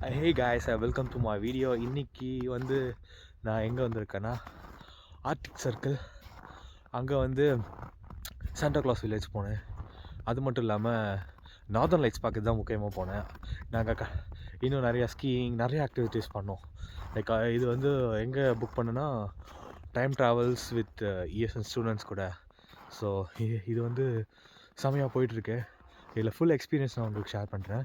Hey guys, welcome to my video. இன்னைக்கு நான் எங்கே வந்திருக்கேன்னா ஆர்டிக் சர்க்கிள். அங்கே சாண்டா கிளாஸ் வில்லேஜ் போனேன். அது மட்டும் இல்லாமல் நார்தர்ன் லைட்ஸ் பார்க்க தான் முக்கியமாக போனேன். நாங்கள் இன்னும் நிறையா ஸ்கீயிங் நிறைய ஆக்டிவிட்டீஸ் பண்ணோம். லைக் இது எங்கே புக் பண்ணேன்னா time travels with ESN students கூட. ஸோ இது செமையாக போயிட்டுருக்கு. இதில் ஃபுல் எக்ஸ்பீரியன்ஸ் நான் உங்களுக்கு ஷேர் பண்ணுறேன்.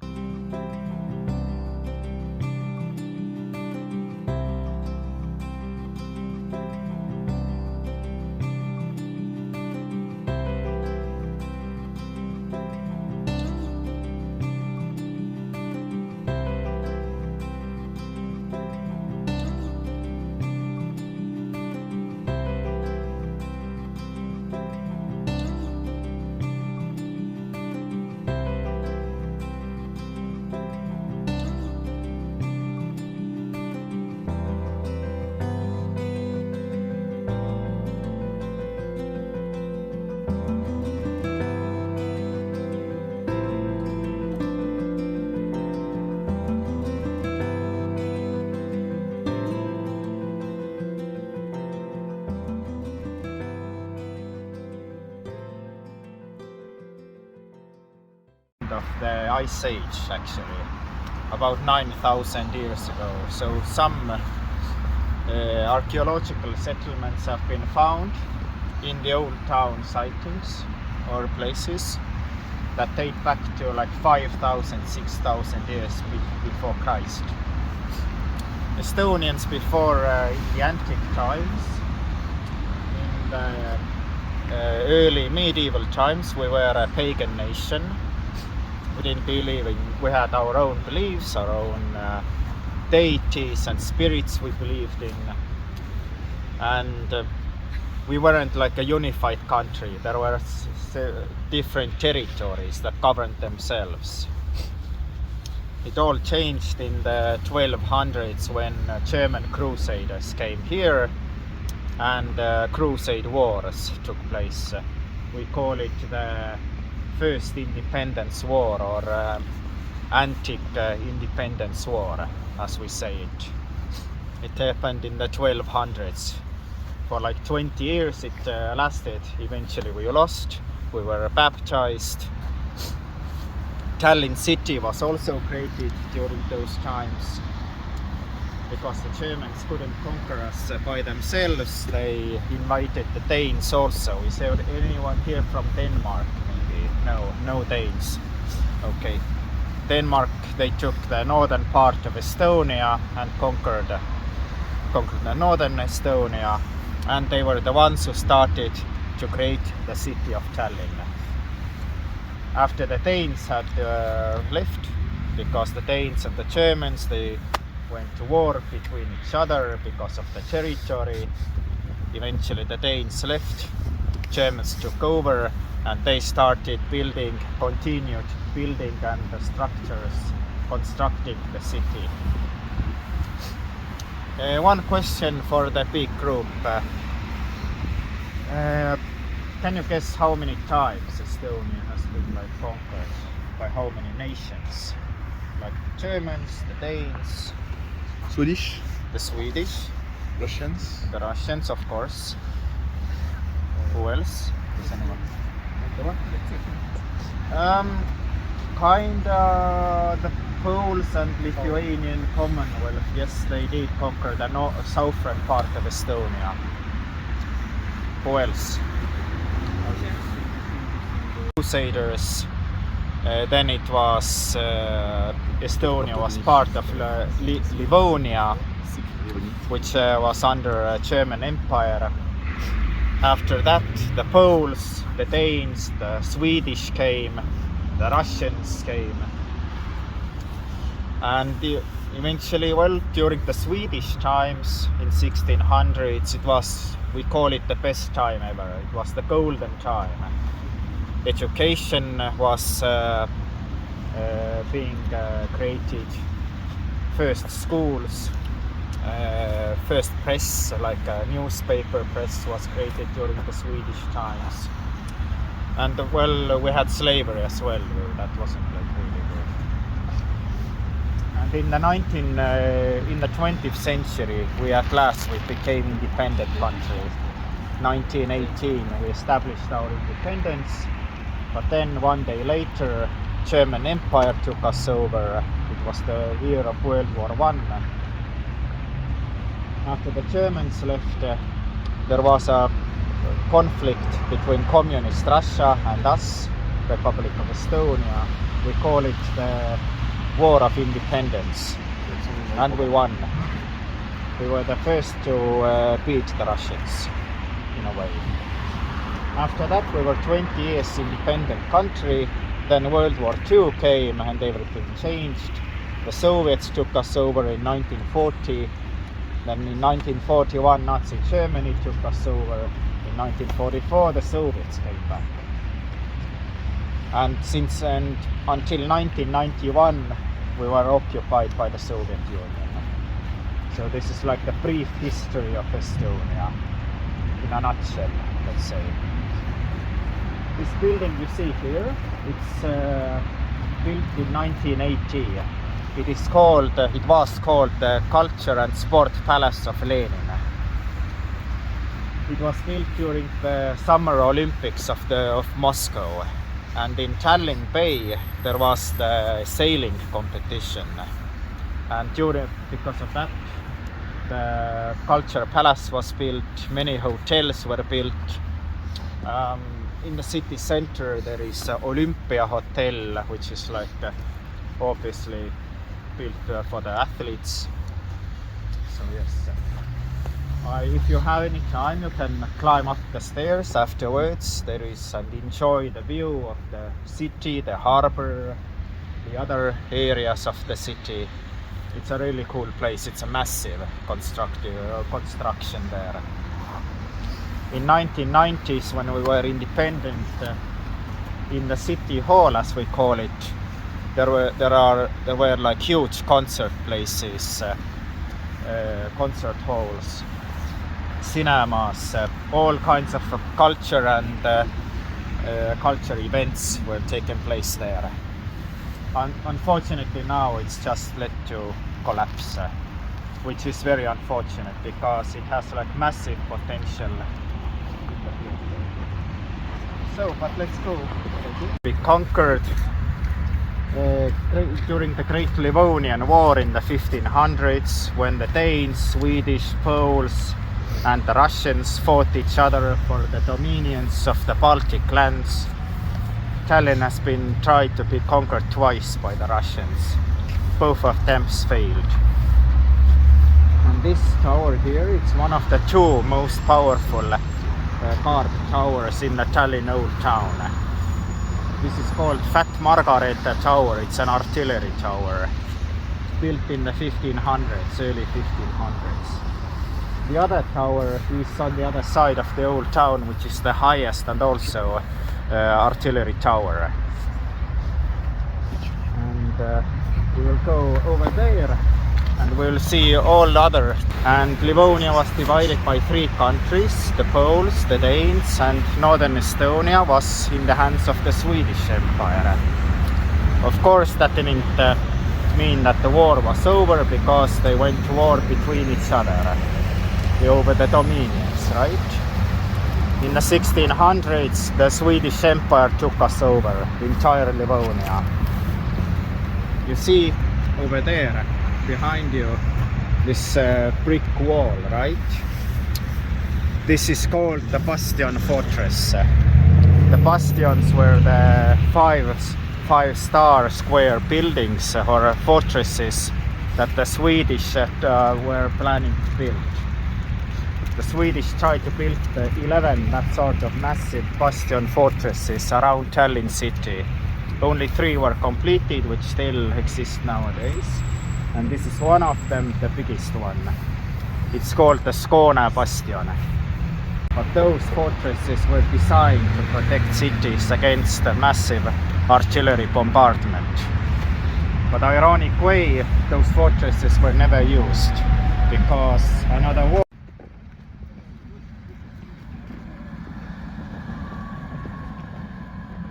Of the ice age, actually, about 9,000 years ago. So some archaeological settlements have been found in the old town sightings or places that date back to like 5,000, 6,000 years before Christ. Estonians before in the antique times, in the early medieval times, we were a pagan nation. We didn't believe in, we had our own beliefs, our own deities and spirits we believed in, and we weren't like a unified country. There were different territories that governed themselves. It all changed in the 1200s when German crusaders came here and crusade wars took place. We call it the First Independence War or Antique Independence War, as we say it. It happened in the 1200s. For like 20 years it lasted. Eventually we lost. We were baptized. Tallinn city was also created during those times. Because the Germans couldn't conquer us by themselves, they invited the Danes also. Is there anyone here from Denmark? No Danes. Okay. Denmark, they took the northern part of Estonia and conquered the northern Estonia, and they were the ones who started to create the city of Tallinn. After the Danes had left, because the Danes and the Germans, they went to war between each other because of the territory. Eventually the Danes left, Germans took over, and they started continued building and the structures, constructing the city. One question for the big group. Can you guess how many times Estonia has been conquered by how many nations? Like Germans, the Danes, Swedish, the Swedish, Russians, the Russians, of course. Who else? Does anyone? Kinda the Poles and Lithuanian Commonwealth. Yes, they did conquer the southern part of Estonia. Who else? Crusaders. Then it was Estonia was part of Livonia, which was under German Empire. After that, the Poles, the Danes, the Swedish came, the Russians came, and eventually, during the Swedish times in 1600s, it was, we call it the best time ever. It was the golden time. Education was being created. First schools, first press, like a newspaper press, was created during the Swedish times. And we had slavery as well. That wasn't like really good. And And in the 20th century, we became independent country. 1918, we established our independence. But then one day later, German Empire took us over. It was the year of World War I. After the Germans left, there was a conflict between Communist Russia and us, Republic of Estonia. We call it the War of Independence, and we won. We were the first to beat the Russians, in a way. After that, we were 20 years independent country. Then World War II came and everything changed. The Soviets took us over in 1940. Then in 1941, Nazi Germany took us over. In 1944, the Soviets came back. And until 1991, we were occupied by the Soviet Union. So this is like the brief history of Estonia, in a nutshell, let's say. This building you see here, it's built in 1980. It was called the Culture and Sport Palace of Lenin. It was built during the Summer Olympics of Moscow. And in Tallinn Bay, there was the sailing competition. And because of that, the Culture Palace was built, many hotels were built. In the city center, there is Olympia Hotel, which is like obviously built for the athletes. So yes, if you have any time, you can climb up the stairs afterwards. There is, and enjoy the view of the city, the harbor, the other areas of the city. It's a really cool place. It's a massive construction there. In 1990s, when we were independent, in the city hall, as we call it, there were like huge concert places, concert halls, cinemas, all kinds of culture and culture events were taking place there. Unfortunately, now it's just led to collapse, which is very unfortunate because it has like massive potential. So, but let's go. We conquered during the Great Livonian War in the 1500s, when the Danes, Swedish, Poles and the Russians fought each other for the dominions of the Baltic lands. Tallinn has been tried to be conquered twice by the Russians. Both of them failed. And this tower here, it's one of the two most powerful guard towers in the Tallinn Old Town. This is called Fat Margaretha Tower. It's an artillery tower built in the 1500s, early 1500s. The other tower is on the other side of the Old Town, which is the highest and also artillery tower. And we will go over there and we'll see all other. And Livonia was divided by three countries: the Poles, the Danes, and northern Estonia was in the hands of the Swedish Empire. Of course, that didn't mean that the war was over, because they went to war between each other over the dominions, right? In the 1600s, the Swedish Empire took us over, entire Livonia. You see over there, behind you, this brick wall, right? This is called the Bastion Fortress. The bastions were the five-star square buildings or fortresses that the Swedish were planning to build. The Swedish tried to build 11 that sort of massive bastion fortresses around Tallinn city. Only 3 were completed, which still exist nowadays. And this is one of them, the biggest one. It's called the Skåne Bastion. But those fortresses were designed to protect cities against a massive artillery bombardment. But ironic way, those fortresses were never used because another war.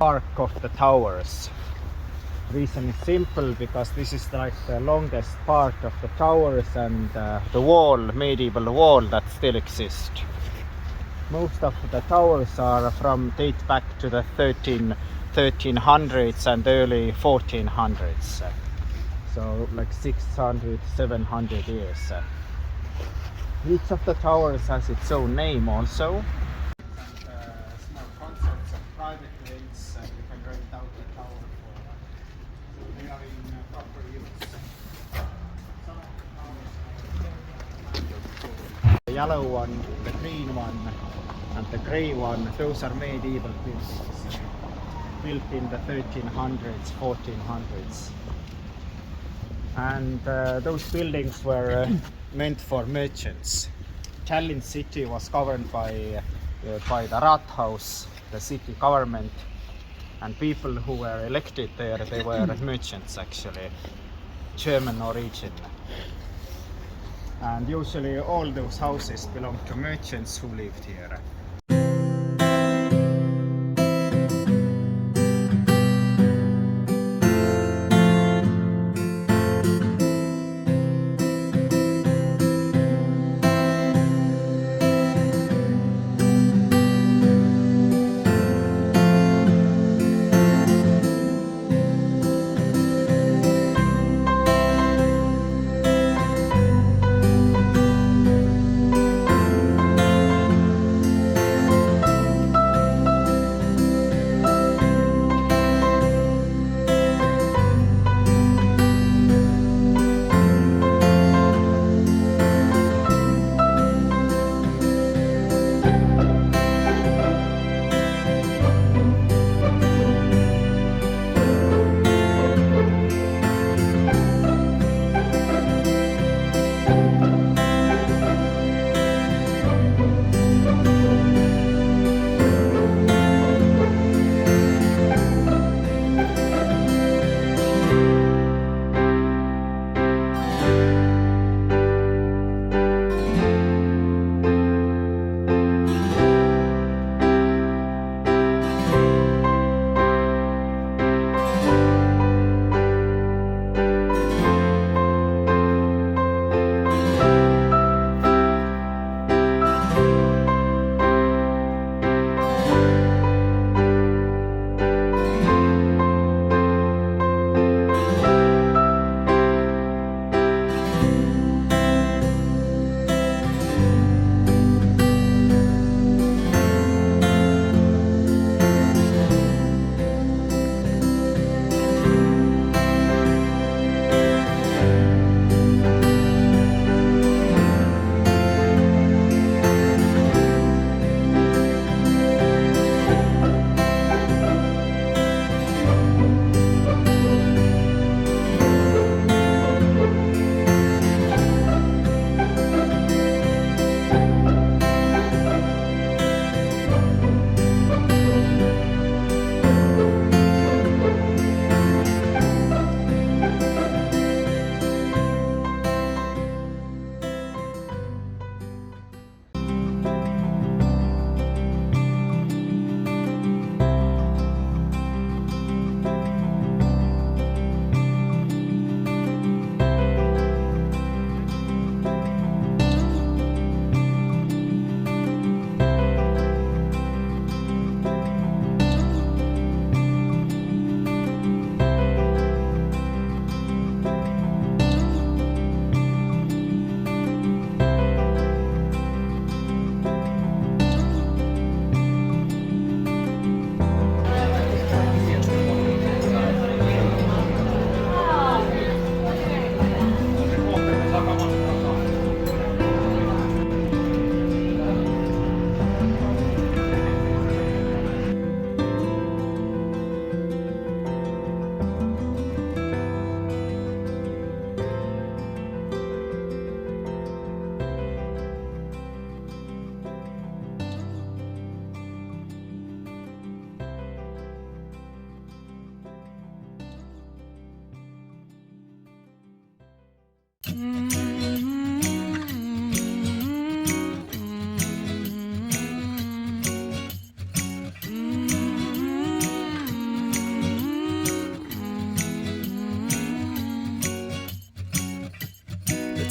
Arc of the towers. Reason is simple, because this is like the longest part of the towers and the wall, medieval wall that still exists. Most of the towers are date back to the 1300s and early 1400s. So like 600, 700 years. Each of the towers has its own name also. Small concepts of private lanes, you can rent out the tower for. So they are in proper use. The yellow one, the green one, and the grey one, those are medieval buildings. Built in the 1300s, 1400s. And those buildings were meant for merchants. Tallinn city was governed by the Rathaus, the city government, and people who were elected there, they were merchants actually, German origin. And usually all those houses belonged to merchants who lived here.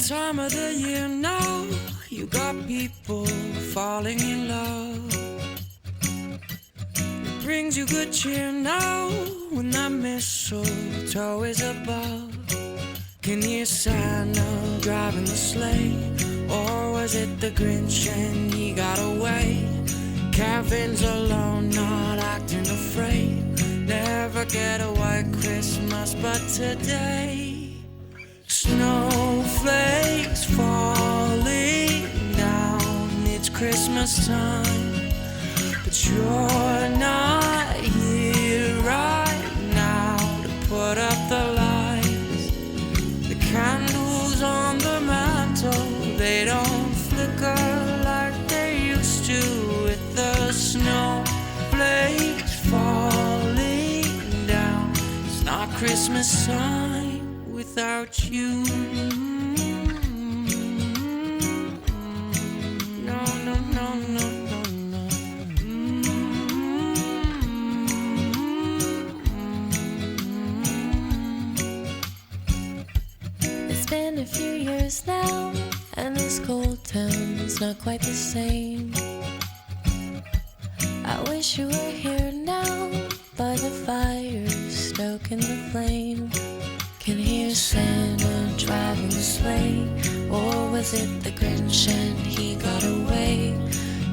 Time of the year now, you got people falling in love. It brings you good cheer now when that mistletoe is above. Can you hear Santa driving the sleigh? Or was it the Grinch and he got away? Kevin's alone, not acting afraid. Never get a white Christmas, but today snowflakes falling down. It's Christmas time, but you're not here right now to put up the lights. The candles on the mantle, they don't flicker like they used to. With the snowflakes falling down, it's not Christmas time without you. No, no, no, no, no, no. It's been a few years now, and this cold town's not quite the same. I wish you were here now, by the fire, stoking the flame. Can hear Santa driving the sleigh. Or was it the Grinch and he got away?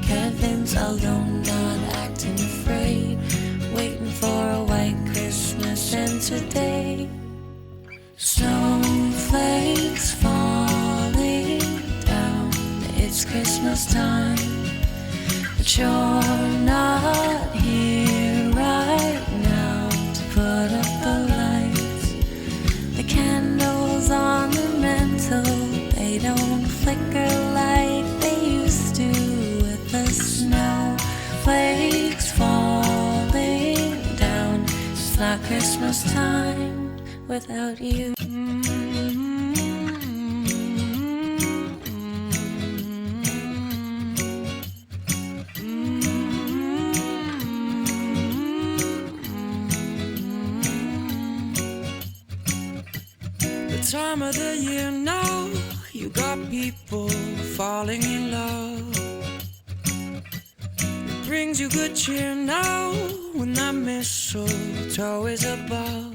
Kevin's alone, not acting afraid, waiting for a white Christmas. And today snowflakes falling down. It's Christmas time, but you're not here right now to put up the lights. The candles on the mantle, they don't flicker like they used to. With the snowflakes falling down, it's not Christmas time without you. Time of the year now, you got people falling in love. It brings you good cheer now when that mistletoe is above.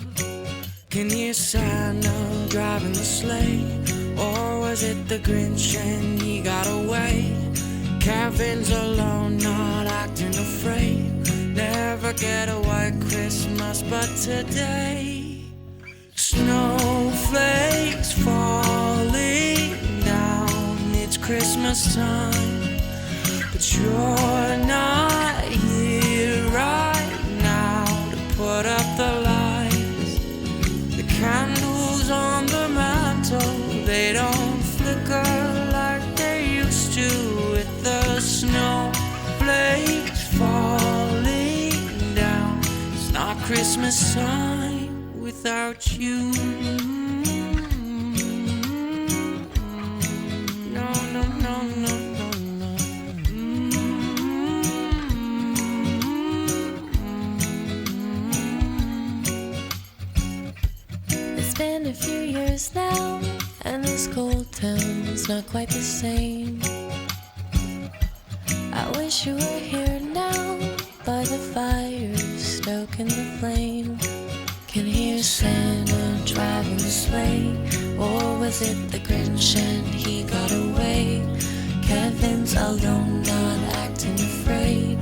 Can you hear Santa driving the sleigh? Or was it the Grinch and he got away? Kevin's alone, not acting afraid. Never get a white Christmas, but today snowflakes falling down. It's Christmas time, but you're not here right now to put up the lights. The candles on the mantle, they don't flicker like they used to. With the snowflakes falling down, it's not Christmas time without you. No, no, no, no, no, no. It's been a few years now, and this cold town's not quite the same. I wish you were here now, by the fire, stoking the flame. Can hear Santa driving the sleigh. Or was it the Grinch and he got away? Kevin's alone, not acting afraid,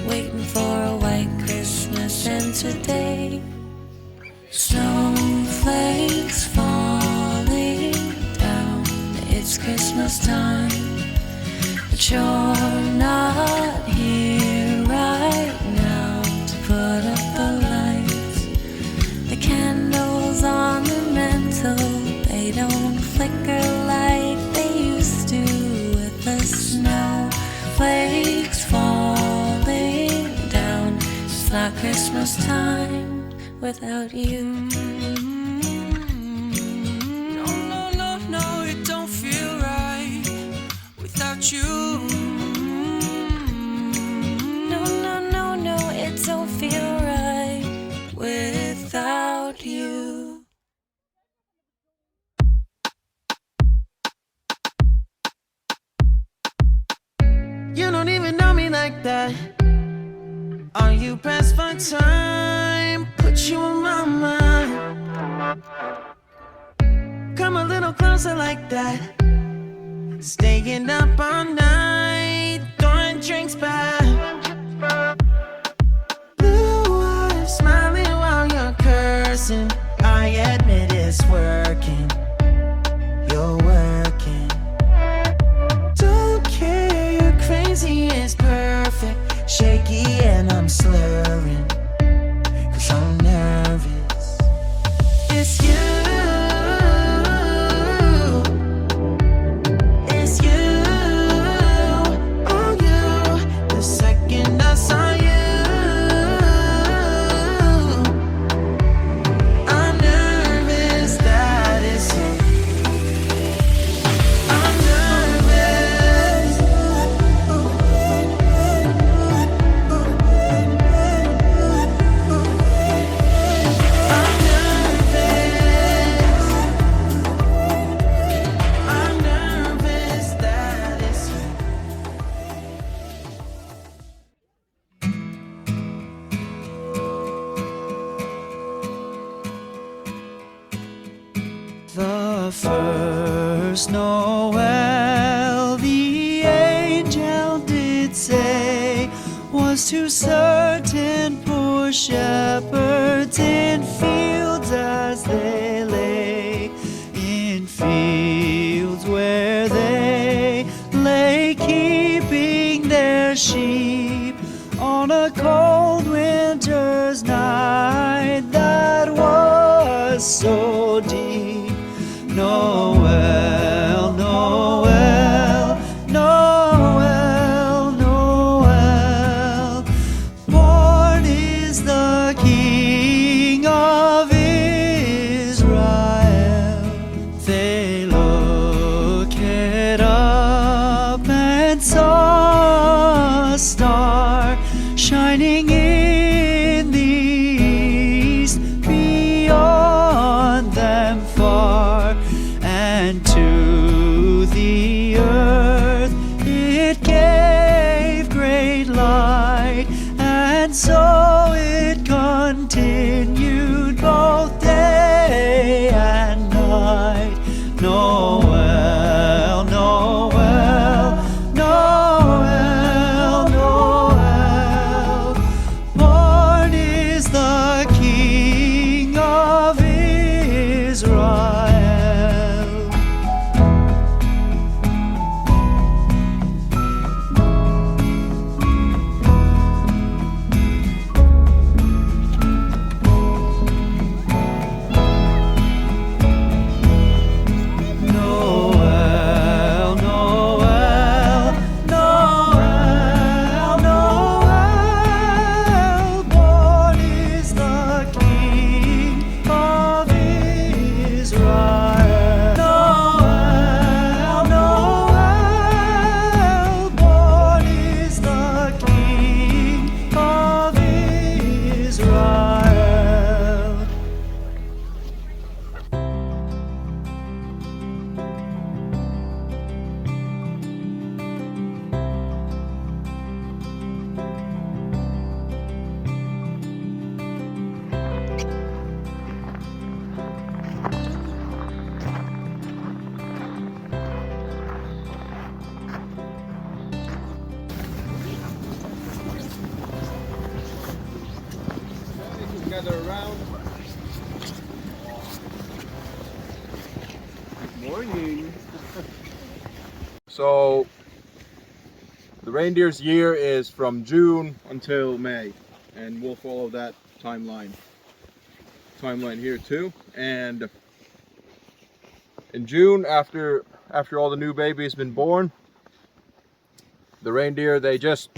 waiting for a white Christmas. And today snowflakes falling down. It's Christmas time, but you're not here right now to put up the lights. The candles on the mantle, they don't flicker like they used to. With the snowflakes falling down, it's not Christmas time without you. No, no, no, no, it don't feel right without you. No, no, no, no, it don't feel right without you. like that? Are you pressed for time? Put you in my mind. Come a little closer like that. Staying up all night, throwing drinks back. Blue eyes smiling while you're cursing. I admit it's working. You're working. Don't care, you're crazy, it's perfect. Shaky and I'm slurring, 'cause I'm nervous. It's you. It's you. Oh, you. The second I saw you, I'm nervous that it's you. I'm nervous. I'm nervous that it's you. The first Noel the angel did say was to certain poor shepherds in fields as they lay, in fields where they lay keeping their sheep on a cold winter's night that was so deep. Noel, Noel, Noel, Noel. Born is the King of Israel. They looked up and saw a star shining in the east, beyond them far, and to the earth it gave great light, and so it continued both day and night. Noel, Noel, Noel, Noel. Born is the King of Israel. Noel, Noel, Noel, Noel. Born is the King of Israel. Noel, Noel. Born is the King of Israel. Gather around. Morning. So the reindeer's year is from June until May, and we'll follow that timeline here too. And in June, after all the new babies been born, the reindeer, they just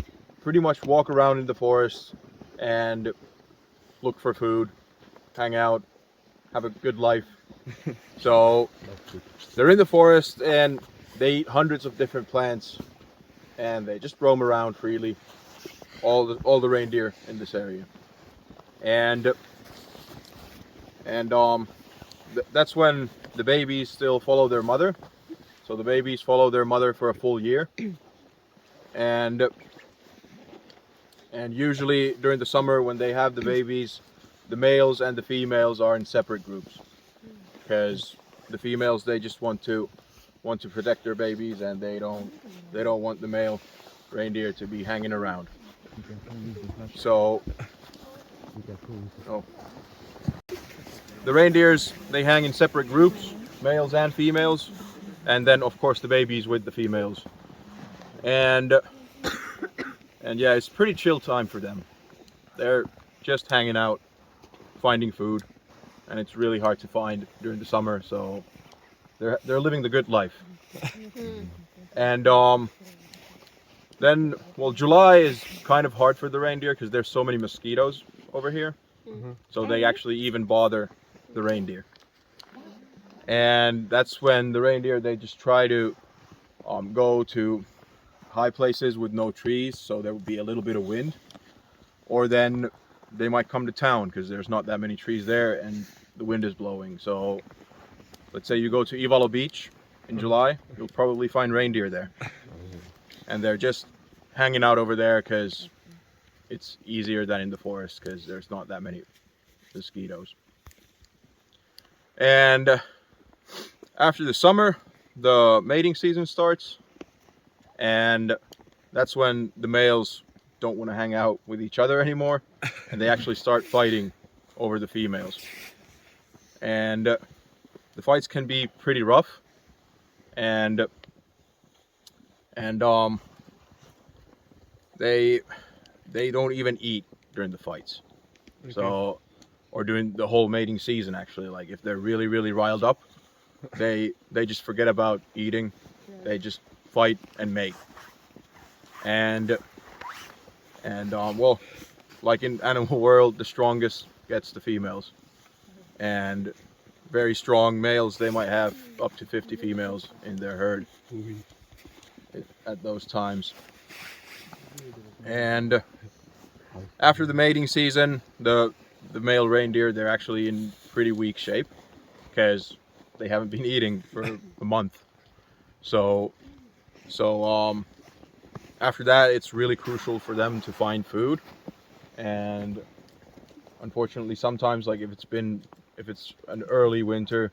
pretty much walk around in the forest and look for food, hang out, have a good life. So they're in the forest and they eat hundreds of different plants, and they just roam around freely, all the reindeer in this area. And that's when the babies still follow their mother. So the babies follow their mother for a full year, and And usually during the summer when they have the babies, the males and the females are in separate groups, because the females, they just want to protect their babies, and they don't want the male reindeer to be hanging around. So the reindeers, they hang in separate groups, males and females, and then of course the babies with the females. And yeah, it's pretty chill time for them. They're just hanging out, finding food, and it's really hard to find during the summer, so they're living the good life. And then, well, July is kind of hard for the reindeer because there's so many mosquitoes over here, so they actually even bother the reindeer. And that's when the reindeer, they just try to go to high places with no trees, so there will be a little bit of wind, or then they might come to town because there's not that many trees there and the wind is blowing. So let's say you go to Ivalo Beach in July, you'll probably find reindeer there, and they're just hanging out over there because it's easier than in the forest because there's not that many mosquitoes. And after the summer, the mating season starts, and that's when the males don't want to hang out with each other anymore, and they actually start fighting over the females. And the fights can be pretty rough, and they don't even eat during the fights. Okay. So, or during the whole mating season, actually, like if they're really riled up, they just forget about eating. They just fight and mate. And well, like in animal world, the strongest gets the females, and very strong males, they might have up to 50 females in their herd at those times. And after the mating season, the male reindeer, they're actually in pretty weak shape because they haven't been eating for a month. So after that, it's really crucial for them to find food. And unfortunately, sometimes, like if it's an early winter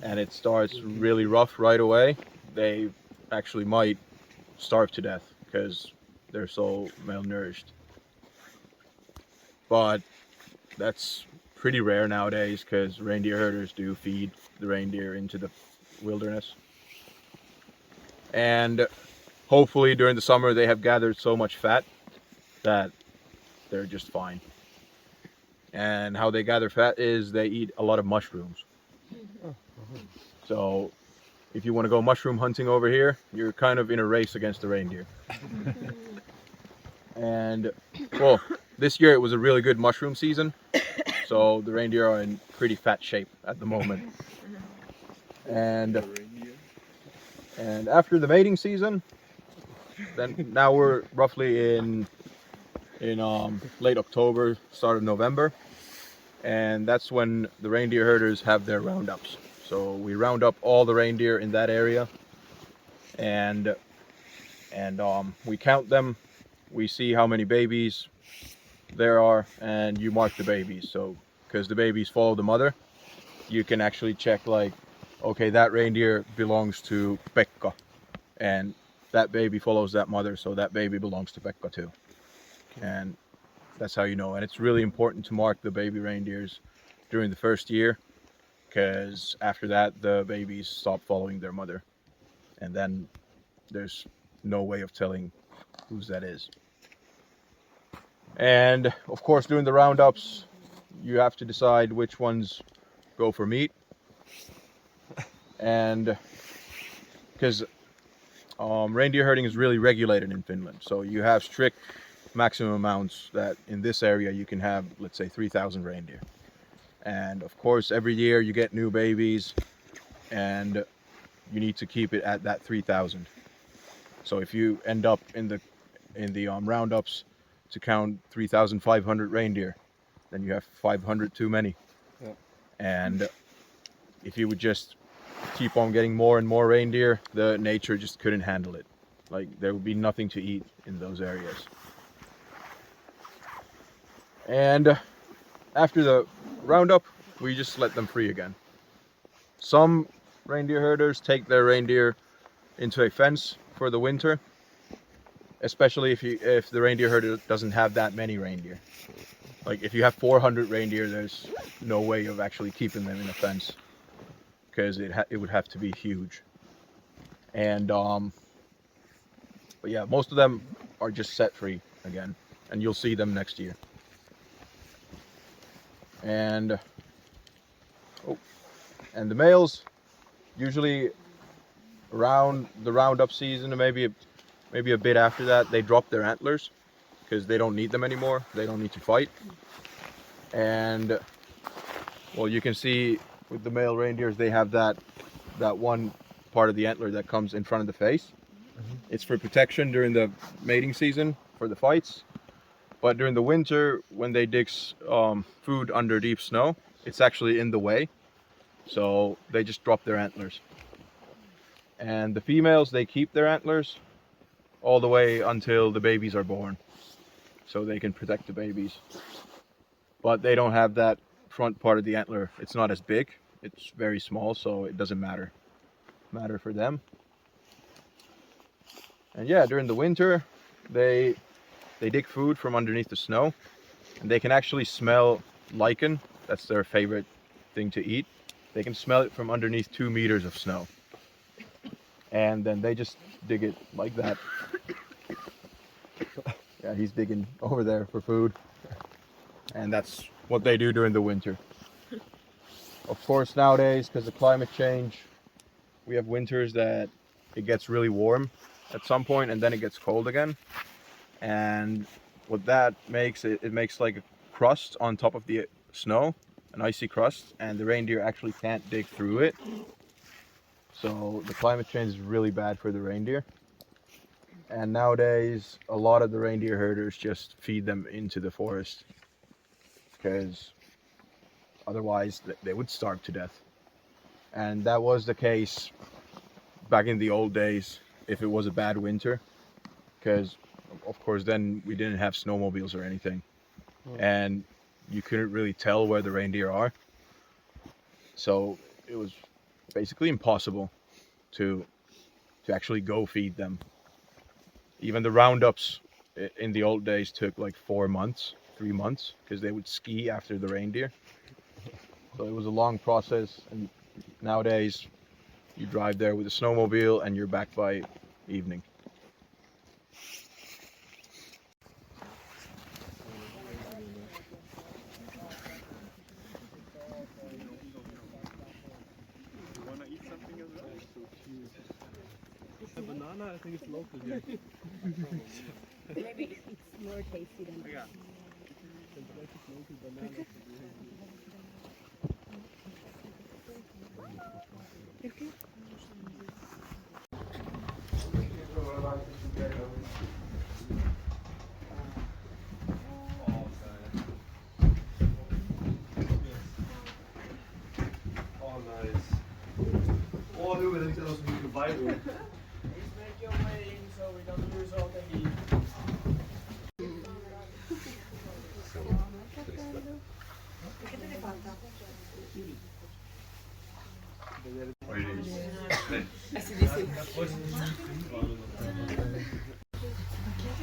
and it starts really rough right away, they actually might starve to death because they're so malnourished. But that's pretty rare nowadays because reindeer herders do feed the reindeer into the wilderness. And hopefully during the summer they have gathered so much fat that they're just fine. And how they gather fat is they eat a lot of mushrooms. So if you want to go mushroom hunting over here, you're kind of in a race against the reindeer. And well, this year it was a really good mushroom season, so the reindeer are in pretty fat shape at the moment. And after the mating season, then now we're roughly in late October, start of November, and that's when the reindeer herders have their roundups. So we round up all the reindeer in that area, and we count them. We see how many babies there are, and you mark the babies. So because the babies follow the mother, you can actually check, like, okay, that reindeer belongs to Pekka, and that baby follows that mother, so that baby belongs to Pekka too. Okay. And that's how you know. And it's really important to mark the baby reindeers during the first year, because after that the babies stop following their mother, and then there's no way of telling whose that is. And of course, during the roundups, you have to decide which ones go for meat. And because reindeer herding is really regulated in Finland, so you have strict maximum amounts that in this area you can have, let's say, 3,000 reindeer. And of course, every year you get new babies, and you need to keep it at that 3,000. So if you end up in the roundups to count 3,500 reindeer, then you have 500 too many. Yeah. And if you would just keep on getting more and more reindeer, the nature just couldn't handle it. Like, there would be nothing to eat in those areas. And after the roundup, we just let them free again. Some reindeer herders take their reindeer into a fence for the winter, especially if the reindeer herder doesn't have that many reindeer. Like if you have 400 reindeer, there's no way of actually keeping them in a fence, because it would have to be huge. And but yeah, most of them are just set free again, and you'll see them next year. And the males, usually around the roundup season, or maybe a bit after that, they drop their antlers because they don't need them anymore. They don't need to fight. And well, you can see with the male reindeers, they have that one part of the antler that comes in front of the face. It's for protection during the mating season for the fights. But during the winter, when they dig food under deep snow, it's actually in the way. So they just drop their antlers. And the females, they keep their antlers all the way until the babies are born, so they can protect the babies. But they don't have that front part of the antler. It's not as big. It's very small, so it doesn't matter for them. And yeah, during the winter, they dig food from underneath the snow, and they can actually smell lichen. That's their favorite thing to eat. They can smell it from underneath 2 meters of snow. And then they just dig it like that. Yeah, he's digging over there for food. And that's what they do during the winter. Of course, nowadays, because of climate change, we have winters that it gets really warm at some point, and then it gets cold again. And what that makes, it makes like a crust on top of the snow, an icy crust, and the reindeer actually can't dig through it. So the climate change is really bad for the reindeer. And nowadays, a lot of the reindeer herders just feed them into the forest, because otherwise they would starve to death. And that was the case back in the old days if it was a bad winter, because of course then we didn't have snowmobiles or anything, and you couldn't really tell where the reindeer are. So it was basically impossible to actually go feed them. Even the roundups in the old days took like 3 months, because they would ski after the reindeer. So it was a long process, and nowadays you drive there with a snowmobile and you're back by evening. The banana, I think it's local here. Maybe it's more tasty than Yeah. Oh, nice. Oh, nu wil ik zelfs niet erbij doen. Please make your way in so we don't lose all the heat.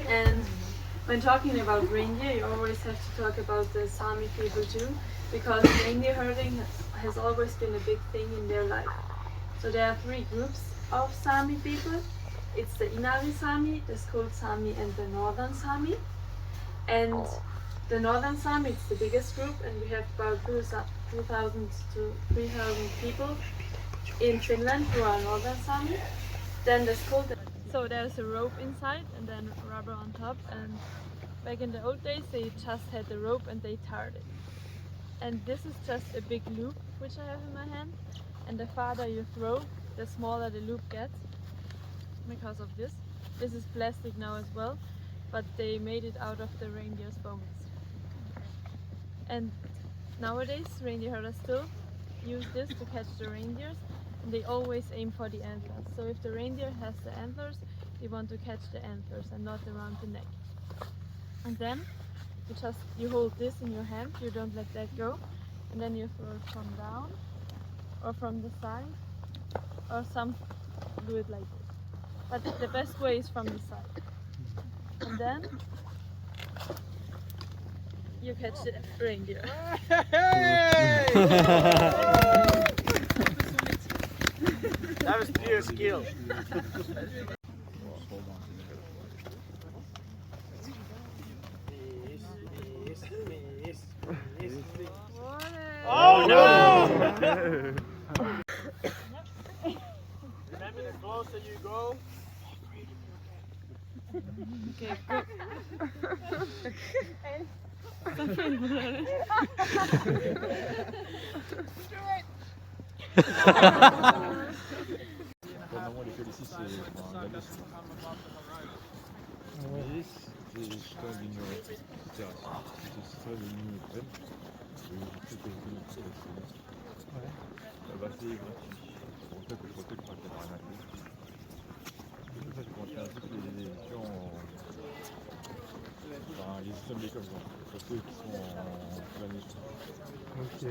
And when talking about reindeer, you always have to talk about the Sami people too, because reindeer herding has always been a big thing in their life. So there are 3 groups of Sami people. It's the Inari Sami, the Skuld Sami, and the Northern Sami. And the Northern Sami, it's the biggest group, and we have about 2,000 to 3,000 people in Finland who are Northern Sami. Then the Skuld. So there's a rope inside and then rubber on top, and back in the old days they just had the rope and they tied it. And this is just a big loop which I have in my hand, and the farther you throw, the smaller the loop gets because of this. This is plastic now as well, but they made it out of the reindeer's bones. And nowadays reindeer herders still use this to catch the reindeers, and they always aim for the antlers. So if the reindeer has the antlers, they want to catch the antlers and not around the neck. And then you hold this in your hand, you don't let that go, and then you throw it from down or from the side, or some do it like this. But the best way is from the side. And then you catch the reindeer. That was pure skill. Oh no! Remember, the closer you go. Okay, go. Normalement les ici c'est la liste. Mais c'est jusqu'à une terrasse. C'est ça le ligne pleine. Et tout est venu sur la scène. Ouais. Bah c'est gratuit. Pour ça que je crois que je vais rien à faire. C'est pour ça que je commence à faire toutes les émissions. Enfin, les systèmes comme ça. Pour ceux qui sont en plein émission. Ok.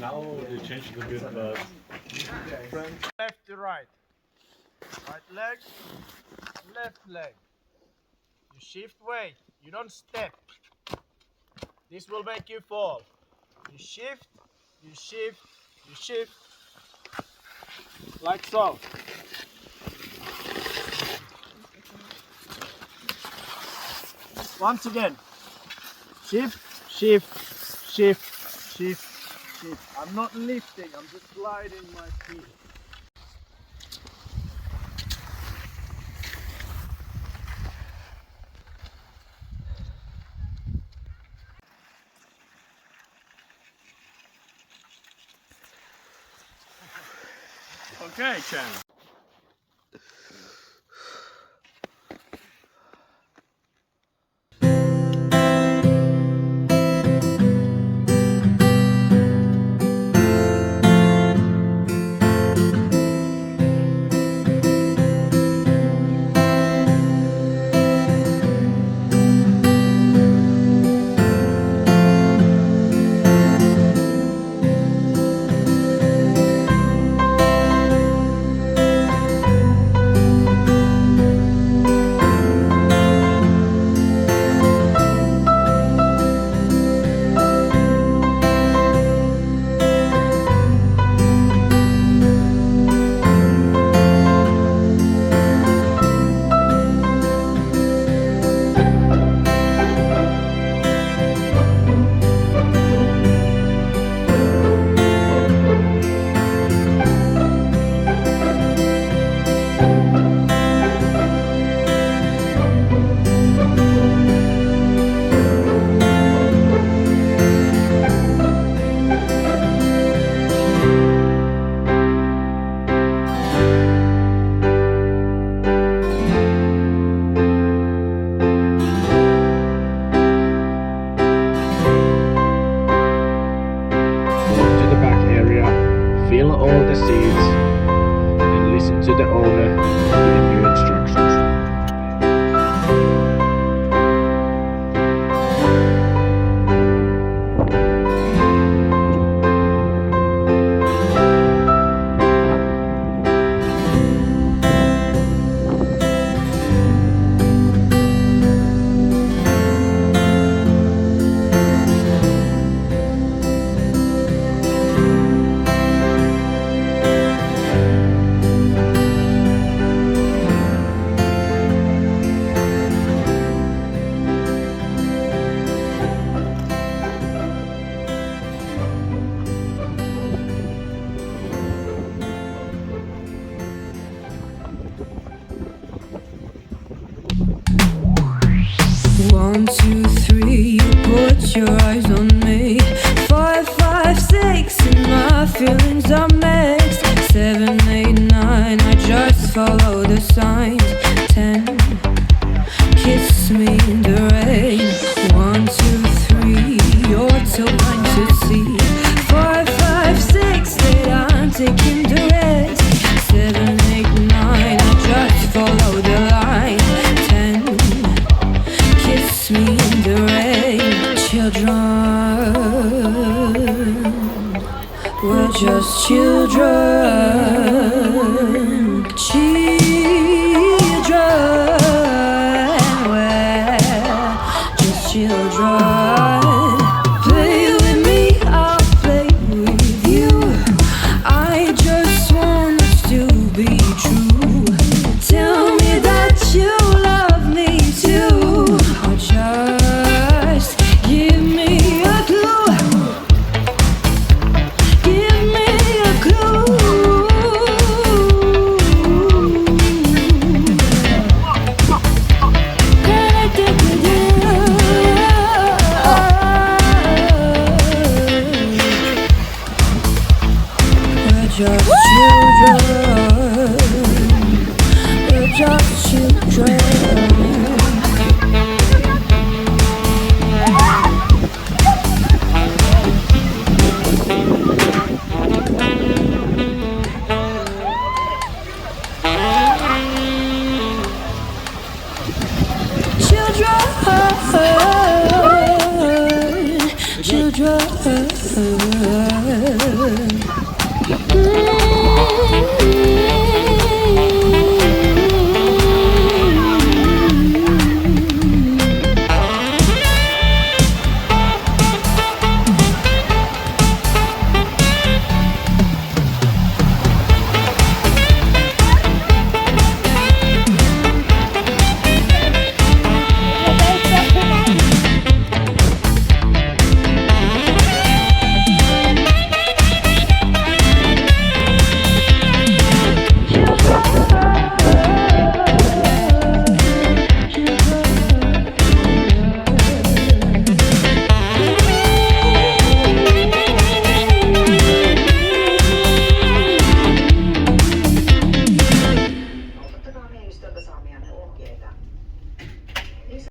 Now they changed it a bit, but Left to right. Right leg, left leg. You shift weight. You don't step. This will make you fall. You shift, you shift, you shift. Like so. Once again. Shift, shift, shift, shift, shift. I'm not lifting, I'm just sliding my feet. Okay, Chen. your eyes on me. 5, 5, 6 and my feelings are mixed. 7, 8, 9, I just follow the signs. 10, kiss me in the rain. 1, 2, 3, you're too blind to see. 4, 5, 6, 8, I'm taking the rest. 7, 8, 9, I just follow the line. 10, kiss me in the rain. Children, we're just children.